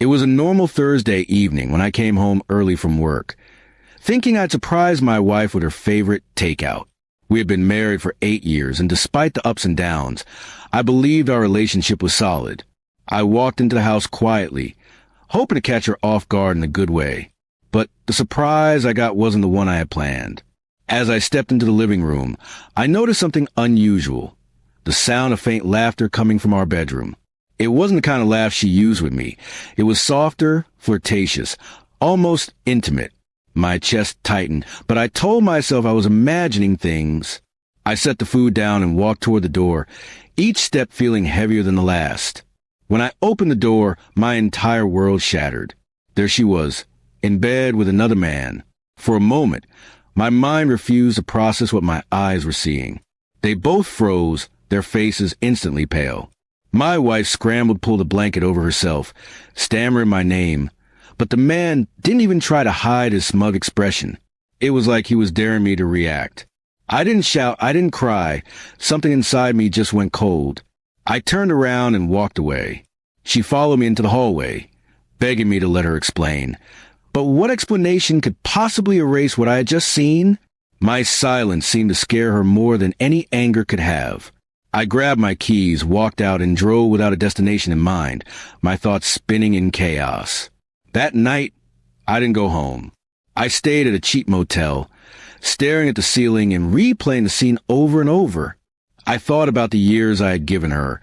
It was a normal Thursday evening when I came home early from work, thinking I'd surprise my wife with her favorite takeout. We had been married for 8 years, and despite the ups and downs, I believed our relationship was solid. I walked into the house quietly, hoping to catch her off guard in a good way. But the surprise I got wasn't the one I had planned. As I stepped into the living room, I noticed something unusual. The sound of faint laughter coming from our bedroom. It wasn't the kind of laugh she used with me. It was softer, flirtatious, almost intimate. My chest tightened, but I told myself I was imagining things. I set the food down and walked toward the door, each step feeling heavier than the last. When I opened the door, my entire world shattered. There she was, in bed with another man. For a moment, my mind refused to process what my eyes were seeing. They both froze, their faces instantly pale. My wife scrambled to pull the blanket over herself, stammering my name, but the man didn't even try to hide his smug expression. It was like he was daring me to react. I didn't shout, I didn't cry. Something inside me just went cold. I turned around and walked away. She followed me into the hallway, begging me to let her explain. But what explanation could possibly erase what I had just seen? My silence seemed to scare her more than any anger could have. I grabbed my keys, walked out, and drove without a destination in mind, my thoughts spinning in chaos. That night, I didn't go home. I stayed at a cheap motel, staring at the ceiling and replaying the scene over and over. I thought about the years I had given her,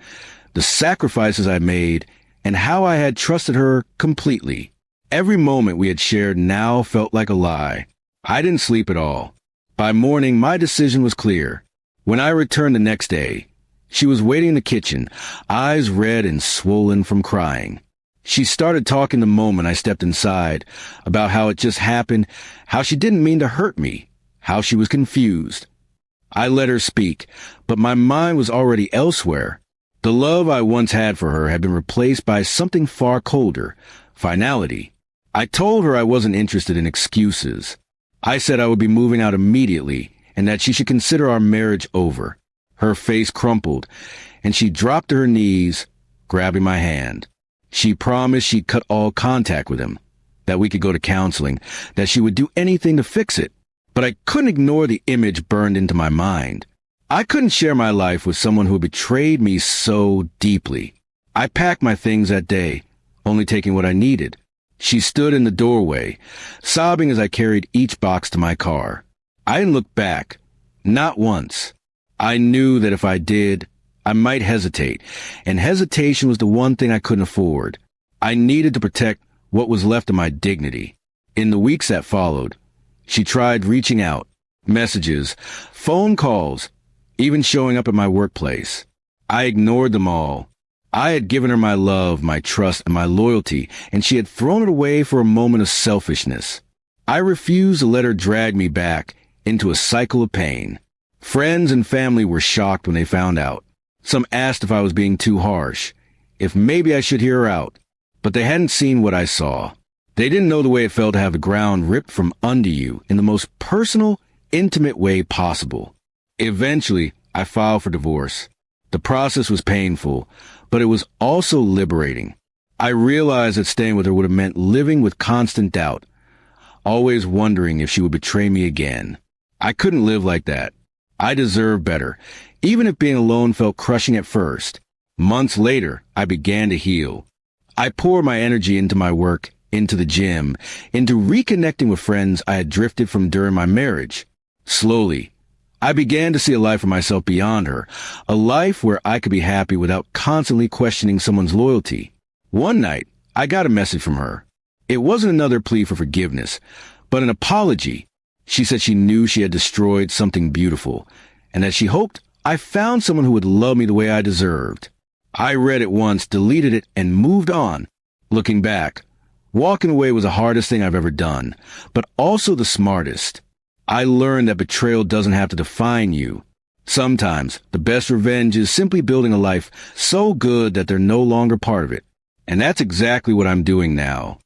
the sacrifices I made, and how I had trusted her completely. Every moment we had shared now felt like a lie. I didn't sleep at all. By morning, my decision was clear. When I returned the next day, she was waiting in the kitchen, eyes red and swollen from crying. She started talking the moment I stepped inside, about how it just happened, how she didn't mean to hurt me, how she was confused. I let her speak, but my mind was already elsewhere. The love I once had for her had been replaced by something far colder, finality. I told her I wasn't interested in excuses. I said I would be moving out immediately and that she should consider our marriage over. Her face crumpled, and she dropped to her knees, grabbing my hand. She promised she'd cut all contact with him, that we could go to counseling, that she would do anything to fix it. But I couldn't ignore the image burned into my mind. I couldn't share my life with someone who betrayed me so deeply. I packed my things that day, only taking what I needed. She stood in the doorway, sobbing as I carried each box to my car. I didn't look back, not once. I knew that if I did, I might hesitate, and hesitation was the one thing I couldn't afford. I needed to protect what was left of my dignity. In the weeks that followed, she tried reaching out, messages, phone calls, even showing up at my workplace. I ignored them all. I had given her my love, my trust, and my loyalty, and she had thrown it away for a moment of selfishness. I refused to let her drag me back into a cycle of pain. Friends and family were shocked when they found out. Some asked if I was being too harsh, if maybe I should hear her out, but they hadn't seen what I saw. They didn't know the way it felt to have the ground ripped from under you in the most personal, intimate way possible. Eventually, I filed for divorce. The process was painful, but it was also liberating. I realized that staying with her would have meant living with constant doubt, always wondering if she would betray me again. I couldn't live like that. I deserved better, even if being alone felt crushing at first. Months later, I began to heal. I poured my energy into my work, into the gym, into reconnecting with friends I had drifted from during my marriage. Slowly, I began to see a life for myself beyond her, a life where I could be happy without constantly questioning someone's loyalty. One night, I got a message from her. It wasn't another plea for forgiveness, but an apology. She said she knew she had destroyed something beautiful, and that she hoped I found someone who would love me the way I deserved. I read it once, deleted it, and moved on. Looking back, walking away was the hardest thing I've ever done, but also the smartest. I learned that betrayal doesn't have to define you. Sometimes, the best revenge is simply building a life so good that they're no longer part of it. And that's exactly what I'm doing now.